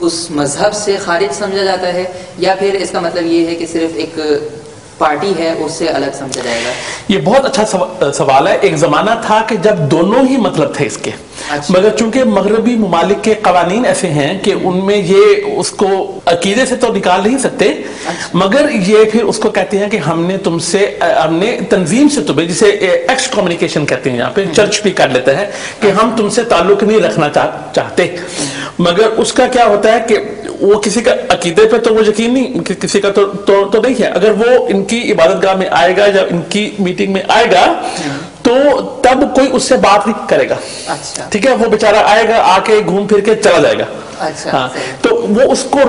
اس مذہب سے خارج سمجھا جاتا ہے یا پھر اس کا مطلب یہ ہے کہ صرف ایک پارٹی ہے اس سے الگ سمجھا جائے گا؟ یہ بہت اچھا سوال ہے. ایک زمانہ تھا کہ جب دونوں ہی مطلب تھے اس کے, مگر چونکہ مغربی ممالک کے قوانین ایسے ہیں کہ ان میں یہ اس کو عقیدے سے تو نکال نہیں سکتے, مگر یہ پھر اس کو کہتے ہیں کہ ہم نے تنظیم سے تمہیں, جسے ایکس کمیونیکیشن کہتے ہیں, یہاں پہ چرچ بھی کر لیتا ہے کہ ہم تم سے تعلق نہیں رکھنا چاہتے. مگر اس کا کیا ہوتا ہے کہ وہ کسی کا عقیدے پہ تو وہ یقین نہیں, کسی کا تو نہیں ہے. اگر وہ ان کی عبادت گاہ میں آئے گا یا ان کی میٹنگ میں آئے گا تو تب کوئی اس سے بات نہیں کرے گا. ٹھیک ہے, وہ بیچارہ آئے گا, آ کے گھوم پھر کے چلا جائے گا. ہاں, تو وہ اس کو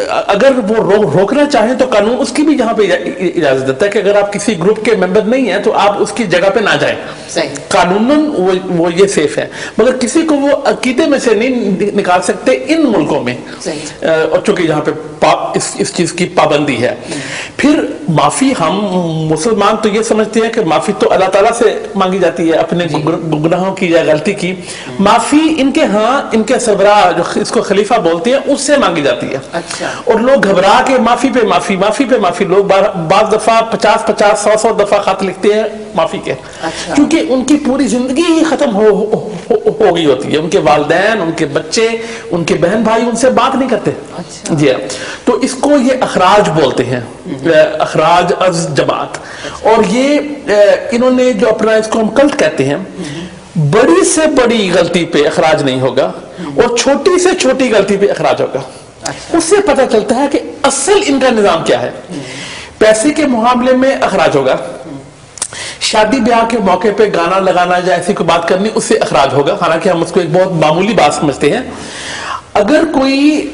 اگر وہ روکنا چاہیں تو قانون اس کی بھی یہاں پہ اجازت دیتا ہے کہ اگر آپ کسی گروپ کے ممبر نہیں ہیں تو آپ اس کی جگہ پہ نہ جائیں. قانوناً وہ یہ سیف ہے, مگر کسی کو وہ عقیدے میں سے نہیں نکال سکتے ان ملکوں میں, اور چونکہ یہاں پہ اس چیز کی پابندی ہے. پھر معافی ہم مسلمان تو یہ سمجھتے ہیں کہ معافی تو اللہ تعالیٰ سے مانگی جاتی ہے اپنے گناہوں کی یا غلطی کی. معافی ان کے ہاں ان کے سربراہ جو اس کو خلیفہ بولتے ہیں اس سے مانگی جاتی ہے. اور لوگ گھبرا کے معافی پہ معافی لوگ بعض دفعہ 50-100 دفعہ خط لکھتے ہیں معافی کے, کیونکہ ان کی پوری زندگی ہی ختم ہو گئی ہوتی ہے. ان کے والدین, ان کے بچے, ان کے بہن بھائی ان سے بات نہیں کرتے. جی, تو اس کو یہ اخراج بولتے ہیں, اخراج از جماعت. اور یہ انہوں نے جو اپنا اس کو ہم کلٹ کہتے ہیں, بڑی سے بڑی غلطی پہ اخراج نہیں ہوگا اور چھوٹی سے چھوٹی غلطی پہ اخراج ہوگا. اس سے پتہ چلتا ہے کہ اصل ان کا نظام کیا ہے. پیسے کے معاملے میں اخراج ہوگا, شادی بیاہ کے موقع پہ گانا لگانا یا ایسی کوئی بات کرنی اس سے اخراج ہوگا, حالانکہ ہم اس کو ایک بہت معمولی بات سمجھتے ہیں. اگر کوئی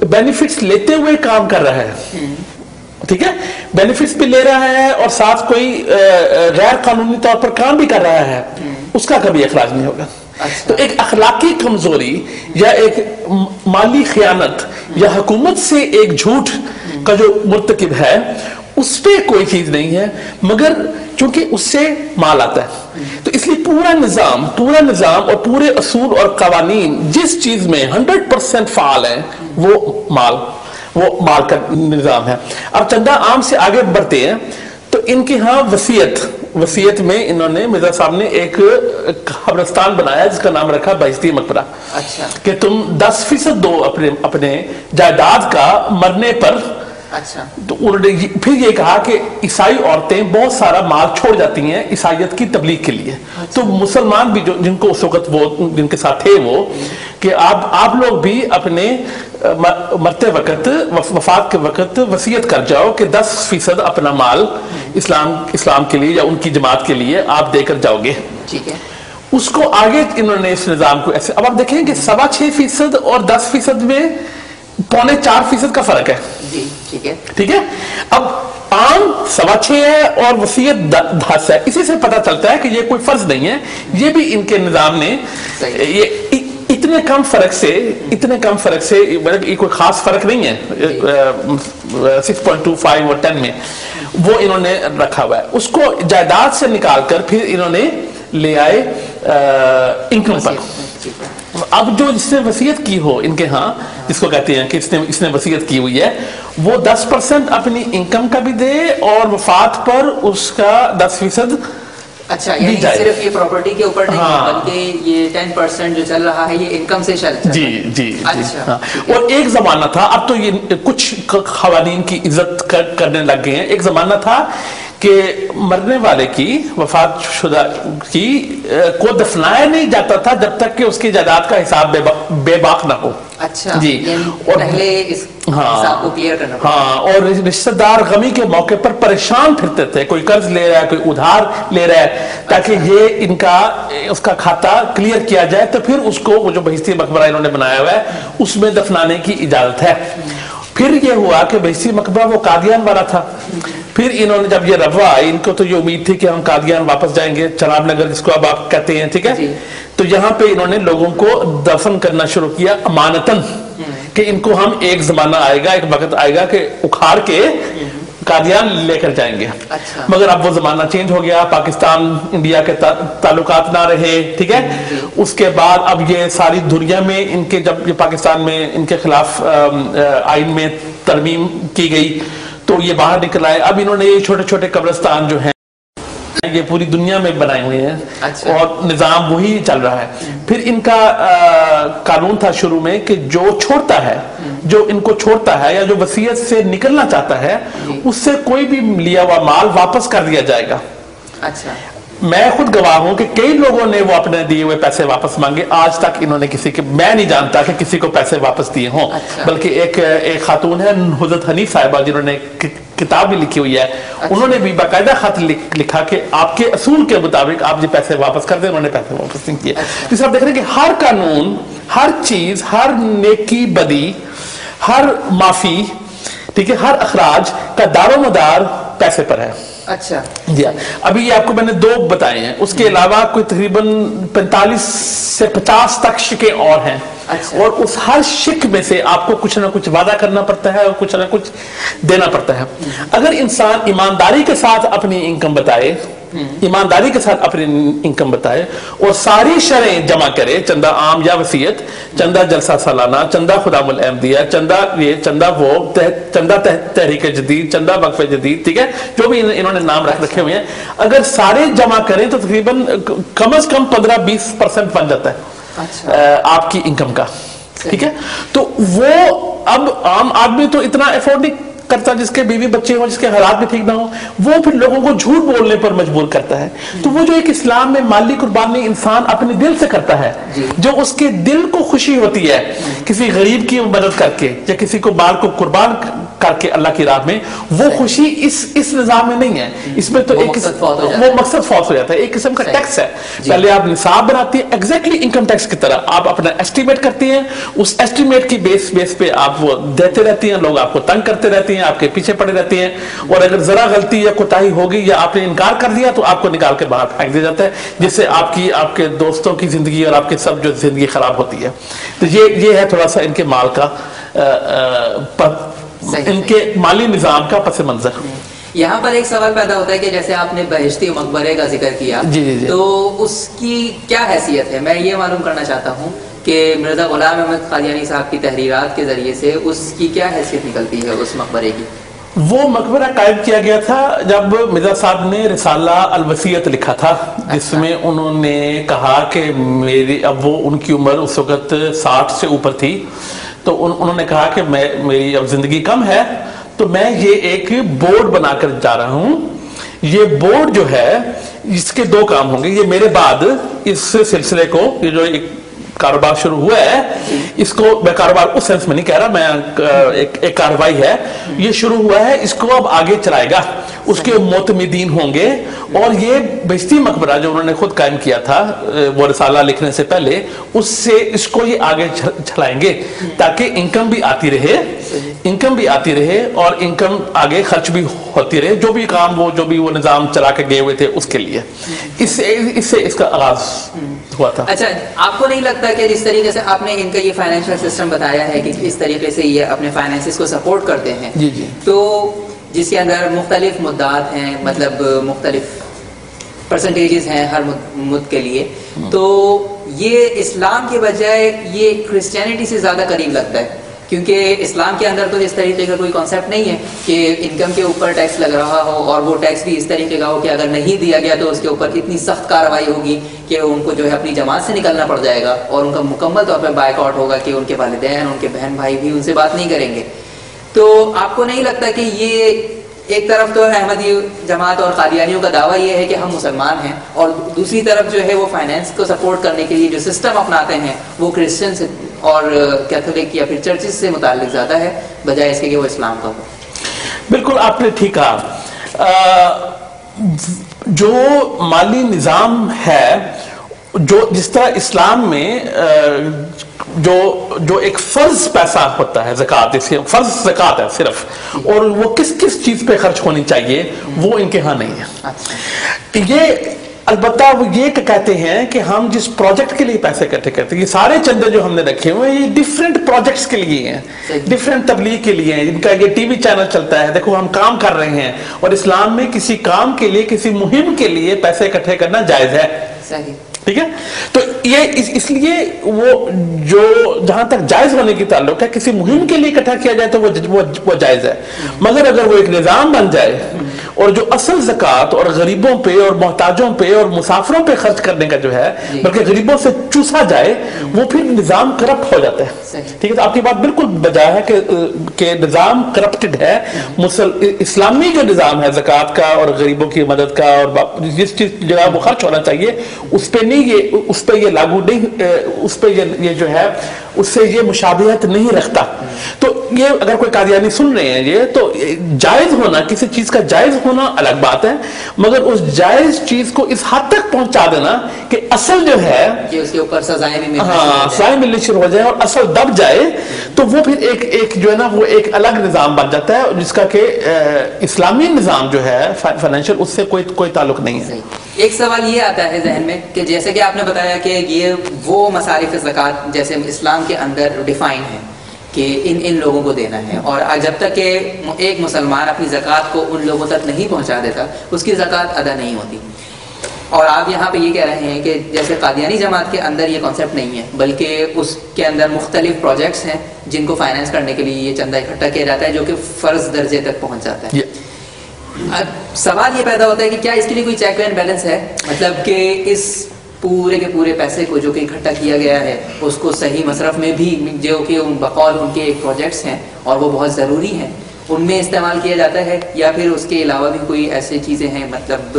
بینیفٹس لیتے ہوئے کام کر رہا ہے, ٹھیک ہے, بینیفٹس بھی لے رہا ہے اور ساتھ کوئی غیر قانونی طور پر کام بھی کر رہا ہے, اس کا کبھی اخراج نہیں ہوگا. تو ایک اخلاقی کمزوری یا ایک مالی خیانت یا حکومت سے ایک جھوٹ کا جو مرتکب ہے اس پہ کوئی چیز نہیں ہے, مگر چونکہ اس سے مال آتا ہے. تو اس لیے پورا نظام اور پورے اصول اور قوانین جس چیز میں 100% فعال ہیں وہ مال کا نظام ہے. اب چندہ عام سے آگے بڑھتے ہیں تو ان کے ہاں وصیت میں انہوں نے, مرزا صاحب نے ایک قبرستان بنایا جس کا نام رکھا بہشتی مقبرہ. کہ تم 10% دو اپنے جائیداد کا مرنے پر. تو انہوں نے پھر یہ کہا کہ عیسائی عورتیں بہت سارا مال چھوڑ جاتی ہیں عیسائیت کی تبلیغ کے لیے. تو مسلمان بھی جن کو اس وقت جن کے ساتھ تھے وہ کہ آپ لوگ بھی اپنے مرتے وقت, وفات کے وقت وصیت کر جاؤ کہ 10% اپنا مال اسلام کے لیے یا ان کی جماعت کے لیے آپ دے کر جاؤ گے. ٹھیک ہے, اس کو آگے انہوں نے اس نظام کو ایسے, اب آپ دیکھیں کہ 6.25% اور 10% میں 3.25% کا فرق ہے. ٹھیک ہے, اب عام 6.25 ہے اور وصیت 10 ہے. اسی سے پتہ چلتا ہے کہ یہ کوئی فرض نہیں ہے, یہ بھی ان کے نظام نے یہ اتنے کم فرق سے یہ کوئی خاص فرق نہیں ہے 6.25 اور 10 میں, وہ انہوں نے رکھا ہوا ہے. اس کو جائیداد سے نکال کر پھر انہوں نے لے آئے انکم پر. اب جو جس نے وصیت کی ہو ان کے ہاں, جس کو کہتے ہیں کہ اس نے وصیت کی ہوئی ہے, وہ 10% اپنی انکم کا بھی دے اور وفات پر اس کا 10%. اچھا, یعنی صرف یہ پراپرٹی کے اوپر نہیں بلکہ یہ 10% جو چل رہا ہے یہ انکم سے چل رہا ہے. جی. اور ایک زمانہ تھا, اب تو یہ کچھ قوانین کی عزت کرنے لگ گئے ہیں. ایک زمانہ تھا کہ مرنے والے کی, وفات شدہ کی کو دفنایا نہیں جاتا تھا جب تک کہ اس کی جائیداد کا حساب بے باک نہ ہو. اچھا جی, اور پہلے اس حساب کو کلیئر کرنا پڑتا. ہاں, اور رشتہ دار غمی کے موقع پر پریشان پھرتے تھے, کوئی قرض لے رہا ہے, کوئی ادھار لے رہا ہے, تاکہ یہ ان کا اس کا کھاتا کلیئر کیا جائے تو پھر اس کو وہ جو بہشتی مقبرہ انہوں نے بنایا ہوا ہے اس میں دفنانے کی اجازت ہے. پھر یہ ہوا کہ بہشتی مقبرہ وہ قادیان والا تھا. پھر انہوں نے جب یہ روا آئی, ان کو تو یہ امید تھی کہ ہم قادیان واپس جائیں گے, چناب نگر جس کو اب آپ کہتے ہیں, ٹھیک ہے, تو یہاں پہ انہوں نے لوگوں کو دفن کرنا شروع کیا امانتاً, کہ ان کو ہم ایک زمانہ آئے گا, ایک وقت آئے گا کہ اکھاڑ کے قادیان لے کر جائیں گے. اچھا. مگر اب وہ زمانہ چینج ہو گیا, پاکستان انڈیا کے تعلقات نہ رہے, ٹھیک ہے. اس کے بعد اب یہ ساری دنیا میں ان کے, جب یہ پاکستان میں ان کے خلاف آئین میں ترمیم کی گئی تو یہ باہر نکل آئے. اب انہوں نے یہ چھوٹے چھوٹے قبرستان جو ہیں یہ پوری دنیا میں بنائے ہوئے ہیں. اچھا. اور نظام وہی چل رہا ہے. پھر ان کا قانون تھا شروع میں کہ جو چھوڑتا ہے, جو ان کو چھوڑتا ہے یا جو وصیت سے نکلنا چاہتا ہے اس سے کوئی بھی لیا ہوا مال واپس کر دیا جائے گا. اچھا. میں خود گواہ ہوں کہ کئی لوگوں نے وہ اپنے دیے ہوئے پیسے واپس مانگے. آج تک انہوں نے کسی کے, میں نہیں جانتا کہ کسی کو پیسے واپس دیے ہوں. بلکہ ایک خاتون ہے حضرت حنیف صاحبہ جنہوں نے کتاب بھی لکھی ہوئی ہے, انہوں نے بھی باقاعدہ خط لکھا کہ آپ کے اصول کے مطابق آپ یہ پیسے واپس کر دیں. انہوں نے پیسے واپس نہیں کیے. جس آپ دیکھ رہے ہیں کہ ہر قانون, ہر چیز, ہر نیکی بدی, ہر معافی, ٹھیک ہے, ہر اخراج کا دار و مدار پیسے پر ہے. اچھا جی. ابھی یہ آپ کو میں نے 2 بتائے ہیں, اس کے علاوہ کوئی تقریباً 45 سے 50 تک شکیں اور ہیں. اور اس ہر شک میں سے آپ کو کچھ نہ کچھ وعدہ کرنا پڑتا ہے اور کچھ نہ کچھ دینا پڑتا ہے. اگر انسان ایمانداری کے ساتھ اپنی انکم بتائے, ایمانداری کے ساتھ اپنی انکم بتائے اور ساری شرعیں جمع کرے, چندہ عام یا وصیت, چندہ جلسہ سالانہ, چندہ خدام الاحمدیہ, چندہ یہ, چندہ وہ, چندہ تحریک جدید, چندہ وقف جدید, ٹھیک ہے, جو بھی انہوں نے نام رکھے ہوئے ہیں, اگر سارے جمع کریں تو تقریباً کم از کم 15-20% بن جاتا ہے آپ کی انکم کا. ٹھیک ہے. تو وہ اب عام آدمی تو اتنا افورڈ نہیں کرتا, جس کے بیوی بچے ہوں, جس کے حالات بھی ٹھیک نہ ہوں, وہ پھر لوگوں کو جھوٹ بولنے پر مجبور کرتا ہے. تو وہ جو ایک اسلام میں مالی قربانی انسان اپنے دل سے کرتا ہے, جو اس کے دل کو خوشی ہوتی ہے کسی غریب کی مدد کر کے یا کسی کو مال کو قربان کر کے اللہ کی راہ میں, وہ خوشی اس نظام میں نہیں ہے. اس میں تو ایک وہ مقصد فوت ہو جاتا ہے, ایک قسم کا ٹیکس ہے. پہلے آپ نصاب بناتے ہیں ایگزیکٹلی انکم ٹیکس کی طرح, آپ اپنا ایسٹیمیٹ کرتے ہیں, اس ایسٹیمیٹ کی بیس پہ آپ وہ دیتے رہتے ہیں, لوگ آپ کو تنگ کرتے رہتے ہیں, آپ کے پیچھے پڑے رہتے ہیں, اور اگر ذرا غلطی یا کوتاہی ہوگی یا آپ نے انکار کر دیا تو آپ کو نکال کے باہر پھینک دیا جاتا ہے, جس سے آپ کے دوستوں کی زندگی اور آپ کے سب جو زندگی خراب ہوتی ہے. تو یہ ہے تھوڑا سا ان کے مال کا, ان کے مالی نظام کا پس منظر. یہاں پر ایک سوال پیدا ہوتا ہے کہ جیسے آپ نے بہشتی مقبرے کا ذکر کیا, تو اس کی کیا حیثیت ہے؟ میں یہ معلوم کرنا چاہتا ہوں کہ مرزا غلام احمد قادیانی صاحب کی تحریرات کے ذریعے سے اس کی کیا حیثیت نکلتی ہے اس مقبرے کی؟ وہ مقبرہ قائم کیا گیا تھا جب مرزا صاحب نے رسالہ الوصیت لکھا تھا, جس میں انہوں نے کہا کہ اب وہ ان کی عمر اس وقت 60 سے اوپر تھی, تو انہوں نے کہا کہ میری اب زندگی کم ہے, تو میں یہ ایک بورڈ بنا کر جا رہا ہوں. یہ بورڈ جو ہے اس کے 2 کام ہوں گے. یہ میرے بعد اس سلسلے کو, یہ جو ایک کاروبار شروع ہوا ہے, اس کو میں کاروبار اس سینس میں نہیں کہہ رہا, میں ایک کاروائی ہے, یہ شروع ہوا ہے, اس کو اب آگے چلائے گا. اس کے معتمدین ہوں گے, اور یہ بہشتی مقبرہ جو انہوں نے خود قائم کیا تھا وہ رسالہ لکھنے سے پہلے, اس سے اس کو یہ آگے چلائیں گے تاکہ انکم بھی آتی رہے اور انکم آگے خرچ بھی ہوتی رہے, جو بھی کام جو بھی وہ نظام چلا کے گئے ہوئے تھے اس کے لیے. اس سے اس کا آغاز ہوا تھا. اچھا, آپ کو نہیں لگتا کہ جس طریقے سے آپ نے ان کا یہ فائنینشیل سسٹم بتایا ہے کہ اس طریقے سے یہ اپنے فائنینسز کو سپورٹ کرتے ہیں, تو جس کے اندر مختلف مدات ہیں, مطلب مختلف پرسنٹیجز ہیں ہر مد کے لیے, تو یہ اسلام کے بجائے یہ کرسچینٹی سے زیادہ قریب لگتا ہے, کیونکہ اسلام کے اندر تو اس طریقے کا کوئی کانسیپٹ نہیں ہے کہ انکم کے اوپر ٹیکس لگ رہا ہو, اور وہ ٹیکس بھی اس طریقے کا ہو کہ اگر نہیں دیا گیا تو اس کے اوپر اتنی سخت کارروائی ہوگی کہ ان کو جو ہے اپنی جماعت سے نکلنا پڑ جائے گا, اور ان کا مکمل طور پہ بائیک آؤٹ ہوگا کہ ان کے والدین, ان کے بہن بھائی بھی ان سے بات نہیں کریں گے. تو آپ کو نہیں لگتا کہ یہ ایک طرف تو احمدی جماعت اور قادیانیوں کا دعویٰ یہ ہے کہ ہم مسلمان ہیں, اور دوسری طرف جو ہے وہ فائنینس کو سپورٹ کرنے کے لیے جو سسٹم اپناتے ہیں وہ کرسچن سے اور کیتھولک یا پھر چرچز سے متعلق زیادہ ہے بجائے اس کے کہ وہ اسلام کا ہو؟ بالکل آپ نے ٹھیک کہا. جو مالی نظام ہے, جو جس طرح اسلام میں جو ایک فرض پیسہ ہوتا ہے زکوٰۃ, فرض زکوٰۃ ہے صرف, اور وہ کس چیز پہ خرچ ہونی چاہیے وہ ان کے ہاں نہیں ہے. یہ البتہ وہ یہ کہتے ہیں کہ ہم جس پروجیکٹ کے لیے پیسے اکٹھے کرتے ہیں، یہ سارے چندے جو ہم نے رکھے ہوئے ہیں یہ ڈیفرنٹ پروجیکٹس کے لیے ہیں، ڈیفرنٹ تبلیغ کے لیے ہیں، جن کا یہ ٹی وی چینل چلتا ہے، دیکھو ہم کام کر رہے ہیں، اور اسلام میں کسی کام کے لیے، کسی مہم کے لیے پیسے اکٹھے کرنا جائز ہے. ٹھیک ہے. تو یہ اس لیے وہ جو جہاں تک جائز ہونے کی تعلق ہے، کسی مہم کے لیے اکٹھا کیا جائے تو وہ جائز ہے، مگر اگر وہ ایک نظام بن جائے اور جو اصل زکوٰۃ اور غریبوں پہ اور محتاجوں پہ اور مسافروں پہ خرچ کرنے کا جو ہے بلکہ غریبوں سے چوسا جائے، وہ پھر نظام کرپٹ ہو جاتا ہے. ٹھیک ہے. تو آپ کی بات بالکل بجا ہے کہ نظام کرپٹڈ ہے. اسلامی جو نظام ہے زکوٰۃ کا اور غریبوں کی مدد کا اور جس چیز جگہ وہ خرچ ہونا چاہیے اس پہ نہیں، اس پہ یہ لاگو نہیں، اس پہ یہ جو ہے اس سے یہ مشابہت نہیں رکھتا. تو یہ اگر کوئی قادیانی سن رہے ہیں یہ تو جائز ہونا، کسی چیز کا جائز ہونا الگ بات ہے، مگر اس جائز چیز کو اس حد تک پہنچا دینا کہ اصل جو ہے کہ اس کے اوپر سزائیں بھی ملنی شروع ہو جائے اور اصل دب جائے، تو وہ پھر ایک جو ہے نا وہ ایک الگ نظام بن جاتا ہے جس کا کہ اسلامی نظام جو ہے فائنینشیل اس سے کوئی تعلق نہیں ہے. ایک سوال یہ آتا ہے ذہن میں کہ جیسے کہ آپ نے بتایا کہ یہ وہ مصارف زکوٰۃ جیسے اسلام کے اندر ڈیفائن ہے کہ ان لوگوں کو دینا ہے، اور جب تک کہ ایک مسلمان اپنی زکوٰۃ کو ان لوگوں تک نہیں پہنچا دیتا اس کی زکوٰۃ ادا نہیں ہوتی. اور آپ یہاں پہ یہ کہہ رہے ہیں کہ جیسے قادیانی جماعت کے اندر یہ کانسیپٹ نہیں ہے، بلکہ اس کے اندر مختلف پروجیکٹس ہیں جن کو فائنینس کرنے کے لیے یہ چندہ اکٹھا کیا جاتا ہے جو کہ فرض درجے تک پہنچ جاتا ہے. اب سوال یہ پیدا ہوتا ہے کہ کیا اس کے لیے کوئی چیک اینڈ بیلنس ہے، مطلب کہ اس پورے کے پورے پیسے کو جو کہ اکٹھا کیا گیا ہے اس کو صحیح مصرف میں بھی جو کہ بقول ان کے ایک پروجیکٹس ہیں اور وہ بہت ضروری ہیں ان میں استعمال کیا جاتا ہے، یا پھر اس کے علاوہ بھی کوئی ایسی چیزیں ہیں، مطلب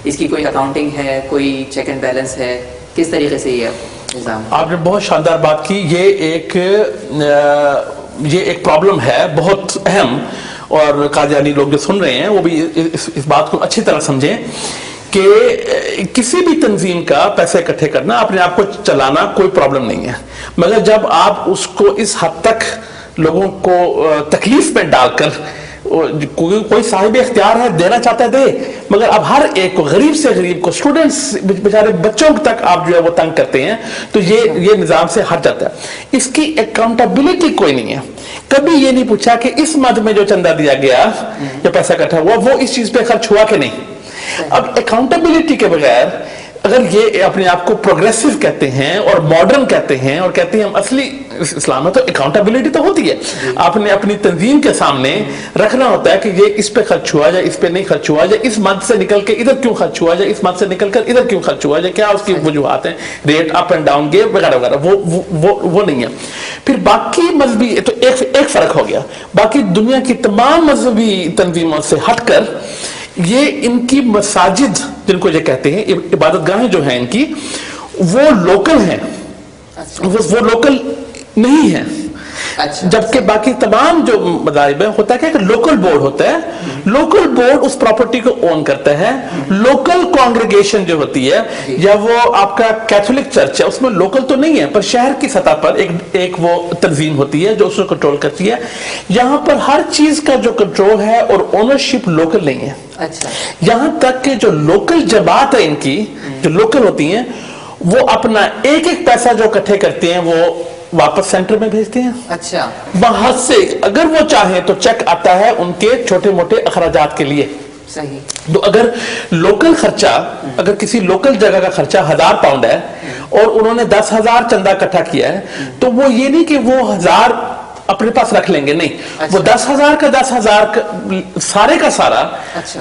اس کی کوئی اکاؤنٹنگ ہے، کوئی چیک اینڈ بیلنس ہے، کس طریقے سے یہ نظام؟ آپ نے بہت شاندار بات کی. یہ ایک پرابلم ہے بہت اہم، اور قادیانی لوگ جو سن رہے ہیں وہ بھی اس بات کو اچھی طرح سمجھیں کہ کسی بھی تنظیم کا پیسے اکٹھے کرنا، اپنے آپ کو چلانا کوئی پرابلم نہیں ہے، مگر جب آپ اس کو اس حد تک لوگوں کو تکلیف میں ڈال کر، کوئی صاحب اختیار ہے دینا چاہتا ہے دے، مگر اب ہر ایک کو، غریب سے غریب کو، سٹوڈنٹس بیچارے بچوں تک آپ جو ہے وہ تنگ کرتے ہیں، تو یہ نظام سے ہٹ جاتا ہے. اس کی اکاؤنٹیبلٹی کوئی نہیں ہے. کبھی یہ نہیں پوچھا کہ اس مد میں جو چندہ دیا گیا جو پیسہ اکٹھا ہوا وہ اس چیز پہ خرچ ہوا کہ نہیں. اب اکاؤنٹیبلٹی کے بغیر اگر یہ اپنے آپ کو پروگریسو کہتے ہیں اور ماڈرن کہتے ہیں اور کہتے ہیں ہم اصلی اسلام میں، تو اکاؤنٹیبلٹی تو ہوتی ہے. آپ نے اپنی تنظیم کے سامنے رکھنا ہوتا ہے کہ یہ اس پہ خرچ ہوا یا اس پہ نہیں خرچ ہوا، یا اس مد سے نکل کے ادھر کیوں خرچ ہوا، یا اس مد سے نکل کر ادھر کیوں خرچ ہوا، یا کیا اس کی وجوہات ہیں، ریٹ اپ اینڈ ڈاؤن گئے وغیرہ وغیرہ، وہ نہیں ہے. پھر باقی مذہبی تو ایک فرق ہو گیا، باقی دنیا کی تمام مذہبی تنظیموں سے ہٹ کر یہ ان کی مساجد جن کو یہ کہتے ہیں عبادت گاہیں جو ہیں ان کی، وہ لوکل ہیں، وہ لوکل نہیں ہیں. جبکہ باقی تمام جو مذاہب ہیں ہوتا ہے کہ لوکل بورڈ ہوتا ہے، لوکل بورڈ اس پراپرٹی کو اون کرتا ہے. لوکل کانگریگیشن جو ہوتی ہے یا وہ آپ کا کیتھولک چرچ ہے اس میں لوکل تو نہیں ہے، پر شہر کی سطح پر ایک وہ تنظیم ہوتی ہے جو اس کو کنٹرول کرتی ہے. یہاں پر ہر چیز کا جو کنٹرول ہے اور اونرشپ لوکل نہیں ہے. یہاں تک کہ جو لوکل جماعت ہے ان کی جو لوکل ہوتی ہیں وہ اپنا ایک پیسہ جو اکٹھے کرتے ہیں وہ واپس سینٹر میں بھیجتے ہیں. اچھا. وہاں سے اگر وہ چاہیں تو چیک آتا ہے ان کے چھوٹے موٹے اخراجات کے لیے. صحیح. تو اگر لوکل خرچہ، اگر کسی لوکل جگہ کا خرچہ 1000 پاؤنڈ ہے اور انہوں نے 10,000 چندہ اکٹھا کیا ہے تو وہ یہ نہیں کہ وہ 1000 اپنے پاس رکھ لیں گے، نہیں، وہ 10,000 کا 10,000 سارے کا سارا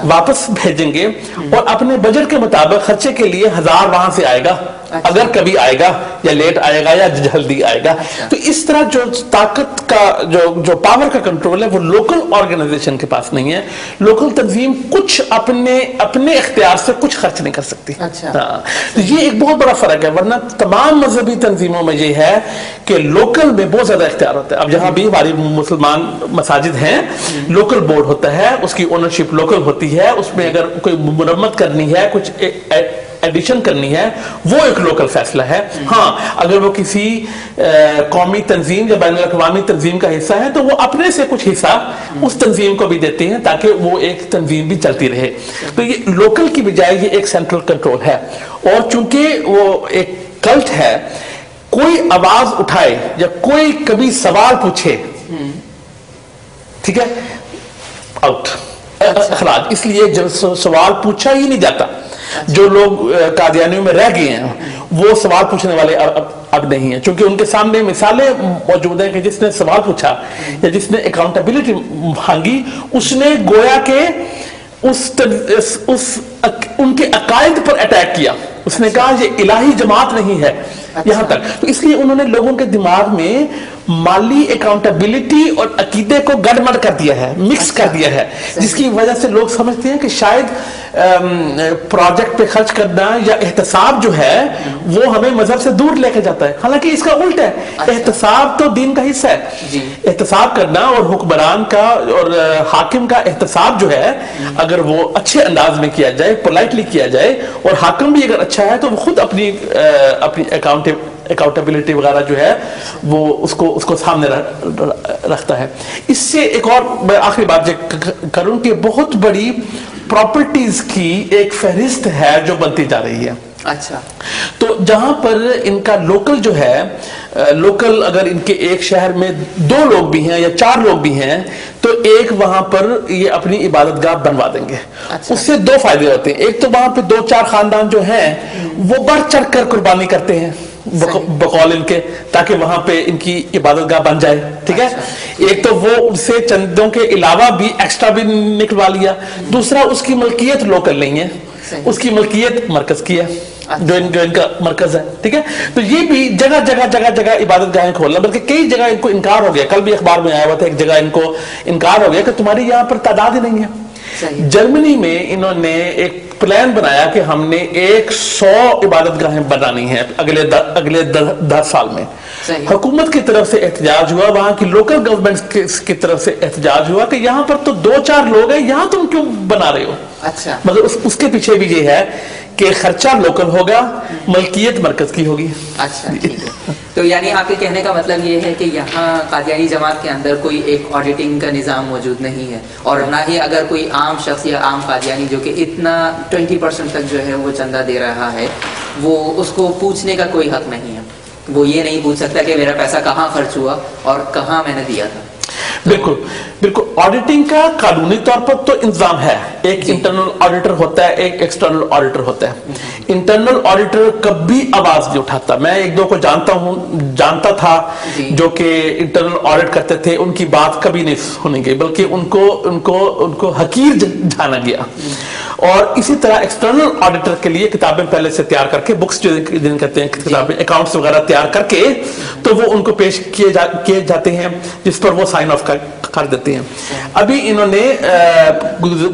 واپس بھیجیں گے اور اپنے بجٹ کے مطابق خرچے کے لیے 1000 وہاں سے آئے گا، اگر کبھی آئے گا یا لیٹ آئے گا یا جلدی آئے گا. تو اس طرح جو طاقت کا جو پاور کا کنٹرول ہے وہ لوکل آرگنائزیشن کے پاس نہیں ہے. لوکل تنظیم کچھ اپنے اختیار سے کچھ خرچ نہیں کر سکتی. یہ ایک بہت بڑا فرق ہے، ورنہ تمام مذہبی تنظیموں میں یہ ہے کہ لوکل میں بہت زیادہ اختیار ہوتا ہے. اب جہاں بھی ہماری مسلمان مساجد ہیں لوکل بورڈ ہوتا ہے، اس کی اونرشپ لوکل ہوتی ہے، اس میں اگر کوئی مرمت کرنی ہے، کچھ ایڈیشن کرنی ہے وہ ایک لوکل فیصلہ ہے. ہاں اگر وہ کسی قومی تنظیم یا بین الاقوامی تنظیم کا حصہ ہے تو وہ اپنے سے کچھ حصہ اس تنظیم کو بھی دیتے ہیں تاکہ وہ ایک تنظیم بھی چلتی رہے. تو یہ لوکل کی بجائے یہ ایک سینٹرل کنٹرول ہے. اور چونکہ وہ ایک کلٹ ہے, کوئی آواز اٹھائے یا کوئی کبھی سوال پوچھے, ٹھیک ہے, آؤٹ, اخراج. اس لیے جب سوال پوچھا ہی نہیں جاتا, جو لوگ قادیانیوں میں رہ گئے ہیں وہ سوال پوچھنے والے اب نہیں ہیں, چونکہ ان کے سامنے مثالیں موجود ہیں کہ جس نے سوال پوچھا یا جس نے اکاؤنٹیبلٹی مانگی اس نے گویا کہ ان کے عقائد پر اٹیک کیا. اس نے کہا یہ الہی جماعت نہیں ہے یہاں تک. تو اس لیے انہوں نے لوگوں کے دماغ میں مالی اکاؤنٹیبلٹی اور عقیدے کو گڑبڑ کر دیا ہے, مکس کر دیا ہے, جس کی وجہ سے لوگ سمجھتے ہیں کہ شاید پروجیکٹ پہ خرچ کرنا یا احتساب جو ہے وہ ہمیں مذہب سے دور لے کے جاتا ہے. حالانکہ اس کا الٹ ہے, احتساب تو دین کا حصہ ہے. احتساب کرنا اور حکمران کا اور حاکم کا احتساب جو ہے اگر وہ اچھے انداز میں کیا جائے, پولائٹلی کیا جائے, اور حاکم بھی اگر اچھا ہے تو وہ خود اپنی اکاؤنٹیبلٹی وغیرہ جو ہے وہ اس کو سامنے رکھتا ہے. اس سے ایک اور میں آخری بات کروں کہ بہت بڑی پراپرٹیز کی ایک فہرست ہے جو بنتی جا رہی ہے. اچھا, تو جہاں پر ان کا لوکل جو ہے, لوکل اگر ان کے ایک شہر میں 2 لوگ بھی ہیں یا 4 لوگ بھی ہیں تو ایک وہاں پر یہ اپنی عبادت گاہ بنوا دیں گے. اس سے 2 فائدے ہوتے ہیں. ایک تو وہاں پہ 2-4 خاندان جو ہیں وہ بڑھ چڑھ کر قربانی کرتے ہیں بقول ان کے, تاکہ وہاں پہ ان کی عبادت گاہ بن جائے, ٹھیک ہے. ایک تو وہ ان سے چندوں کے علاوہ بھی ایکسٹرا بھی نکلوا لیا. دوسرا اس کی ملکیت لوکل نہیں ہے, اس کی ملکیت مرکز کی ہے, جو ان کا مرکز ہے, ٹھیک ہے. تو یہ بھی جگہ عبادت گاہیں کھولنا, بلکہ کئی جگہ ان کو انکار ہو گیا. کل بھی اخبار میں آیا ہوا تھا, ایک جگہ ان کو انکار ہو گیا کہ تمہاری یہاں پر تعداد ہی نہیں ہے. جرمنی میں انہوں نے ایک پلان بنایا کہ ہم نے 100 عبادت گاہیں بنانی ہیں اگلے 10 سال میں. حکومت کی طرف سے احتجاج ہوا, وہاں کی لوکل گورنمنٹ کی طرف سے احتجاج ہوا کہ یہاں پر تو 2-4 لوگ ہیں, یہاں تم کیوں بنا رہے ہو. اچھا, مگر اس کے پیچھے بھی یہ ہے کہ خرچہ لوکل ہوگا, ملکیت مرکز کی ہوگی. اچھا, تو یعنی آپ کے کہنے کا مطلب یہ ہے کہ یہاں قادیانی جماعت کے اندر کوئی ایک آڈیٹنگ کا نظام موجود نہیں ہے, اور نہ ہی اگر کوئی عام شخص یا عام قادیانی جو کہ اتنا 20% تک جو ہے وہ چندہ دے رہا ہے, وہ اس کو پوچھنے کا کوئی حق نہیں ہے. وہ یہ نہیں پوچھ سکتا کہ میرا پیسہ کہاں خرچ ہوا اور کہاں میں نے دیا تھا. بالکل بالکل. آڈیٹنگ کا قانونی طور پر تو انتظام ہے, ایک انٹرنل آڈیٹر ہوتا ہے, ایک ایکسٹرنل آڈیٹر ہوتا ہے. انٹرنل آڈیٹر کبھی آواز نہیں اٹھاتا. میں 1-2 کو جانتا تھا جو کہ انٹرنل آڈیٹ کرتے تھے, ان کی بات کبھی نہیں سنی گئی, بلکہ ان کو حقیر جانا گیا. اور اسی طرح ایکسٹرنل آڈیٹر کے لیے کتابیں پہلے سے تیار کر کے, بکس جو جن کہتے ہیں کتابیں, اکاؤنٹس وغیرہ تیار کر کے تو وہ ان کو پیش کیے جاتے ہیں, جس پر وہ سائن آف کر دیتے ہیں. ابھی انہوں نے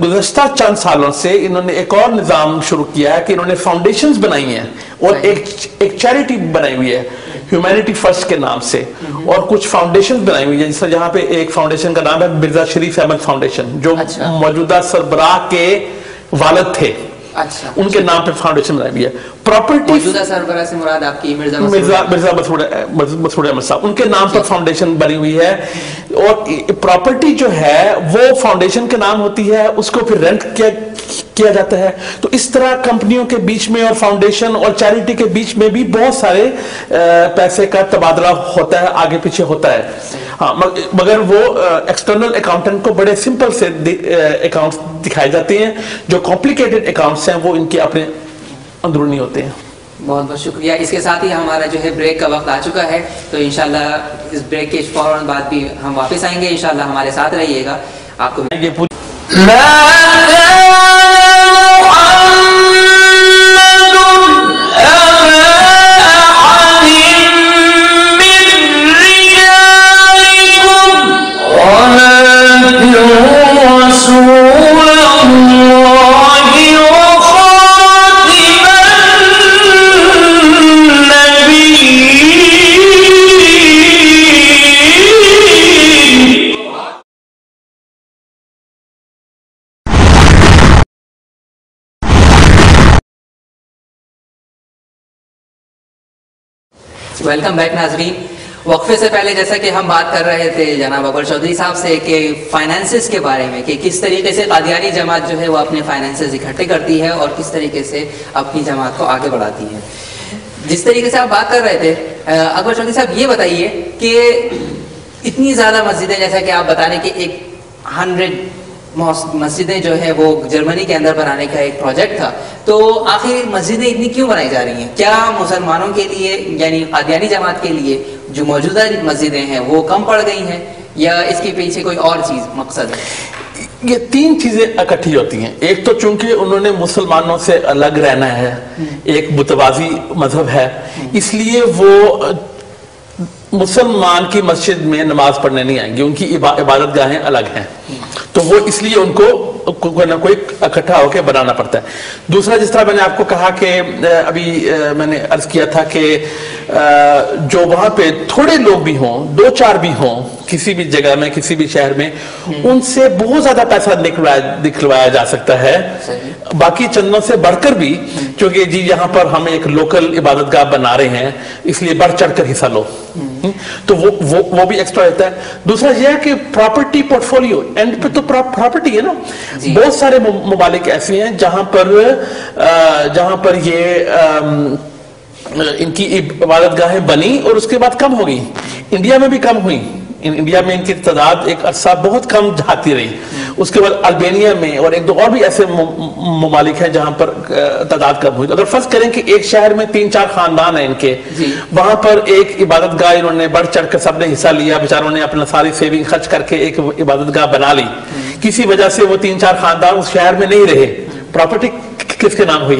گزشتہ چند سالوں سے انہوں نے ایک اور نظام شروع کیا ہے کہ انہوں نے فاؤنڈیشنز بنائی ہیں اور ایک چیریٹی بنائی ہوئی ہے ہیومینٹی فرسٹ کے نام سے, اور کچھ فاؤنڈیشن بنائی ہوئی ہے, جس طرح جہاں پہ ایک فاؤنڈیشن کا نام ہے مرزا شریف احمد فاؤنڈیشن, جو موجودہ سربراہ کے والد تھے, ان کے نام پہ فاؤنڈیشن بنائی ہوئی ہے. پراپرٹی موجودہ سربراہ سے مراد آپ کی مرزا مسعود احمد صاحب, ان کے نام پر فاؤنڈیشن بنی ہوئی ہے. اور پراپرٹی جو ہے وہ فاؤنڈیشن کے نام ہوتی ہے, اس کو پھر رینٹ کیا جاتا ہے. تو اس طرح کمپنیوں کے بیچ میں اور فاؤنڈیشن اور چیریٹی کے بیچ میں بھی بہت سارے پیسے کا تبادلہ ہوتا ہے, آگے پیچھے ہوتا ہے. ہاں, مگر وہ ایکسٹرنل اکاؤنٹنٹ کو بڑے سمپل سے اکاؤنٹس دکھائے جاتے ہیں, جو کمپلیکیٹڈ اکاؤنٹس ہیں وہ ان کے اپنے اندرونی ہوتے ہیں. بہت بہت شکریہ. اس کے ساتھ ہی ہمارا جو ہے بریک کا وقت آ چکا ہے, تو انشاءاللہ اس بریک کے فوراً بعد بھی ہم واپس آئیں گے. انشاءاللہ ہمارے ساتھ رہیے گا. آپ کو ویلکم بیک ناظرین. وقفے سے پہلے جیسا کہ ہم بات کر رہے تھے جناب اکبر چودھری صاحب سے کہ فائنانسز کے بارے میں، کہ کس طریقے سے قادیانی جماعت جو ہے وہ اپنے فائنانسز اکٹھے کرتی ہے اور کس طریقے سے اپنی جماعت کو آگے بڑھاتی ہے. جس طریقے سے آپ بات کر رہے تھے اکبر چودھری صاحب، یہ بتائیے کہ اتنی زیادہ مسجدیں، جیسا کہ آپ بتا رہے کہ 100 مسجدیں جو ہے وہ جرمنی کے اندر بنانے کا ایک پروجیکٹ تھا، تو آخر مسجدیں اتنی کیوں بنائی جا رہی ہیں؟ کیا مسلمانوں کے لیے یعنی قادیانی جماعت کے لیے جو موجودہ مسجدیں ہیں وہ کم پڑ گئی ہیں، یا اس کے پیچھے کوئی اور چیز مقصد ہے؟ یہ تین چیزیں اکٹھی ہوتی ہیں. ایک تو چونکہ انہوں نے مسلمانوں سے الگ رہنا ہے، ایک متوازی مذہب ہے، اس لیے وہ مسلمان کی مسجد میں نماز پڑھنے نہیں آئیں گے، ان کی عبادت گاہیں الگ ہیں، تو وہ اس لیے ان کو کوئی نہ کوئی اکٹھا ہو کے بنانا پڑتا ہے. دوسرا، جس طرح میں نے آپ کو کہا کہ ابھی میں نے عرض کیا تھا کہ جو وہاں پہ تھوڑے لوگ بھی ہوں، 2-4 بھی ہوں کسی بھی جگہ میں، کسی بھی شہر میں، ان سے بہت زیادہ پیسہ نکلوایا جا سکتا ہے، باقی چندوں سے بڑھ کر بھی، کیونکہ جی یہاں پر ہم ایک لوکل عبادت گاہ بنا رہے ہیں اس لیے بڑھ چڑھ کر حصہ لو، تو وہ بھی ایکسٹرا رہتا ہے. دوسرا یہ ہے کہ پراپرٹی پورٹ فولیو، اینڈ پہ تو پراپرٹی ہے نا. بہت سارے ممالک ایسے ہیں جہاں پر یہ ان کی عبادت گاہیں بنی اور اس کے بعد کم ہو گئی. انڈیا میں بھی کم ہوئی، انڈیا میں ان کی تعداد ایک عرصہ بہت کم جاتی رہی. اس کے بعد البینیا میں اور 1-2 اور بھی ایسے ممالک ہیں جہاں پر تعداد کم ہوئی. اگر فرض کریں کہ ایک شہر میں 3-4 خاندان ہیں ان کے، وہاں پر ایک عبادت گاہ انہوں نے بڑھ چڑھ کر سب نے حصہ لیا، بیچاروں نے اپنا ساری سیونگ خرچ کر کے ایک عبادت گاہ بنا لی. کسی وجہ سے وہ 3-4 خاندان اس شہر میں نہیں رہے، پراپرٹی کس کے نام ہوئی؟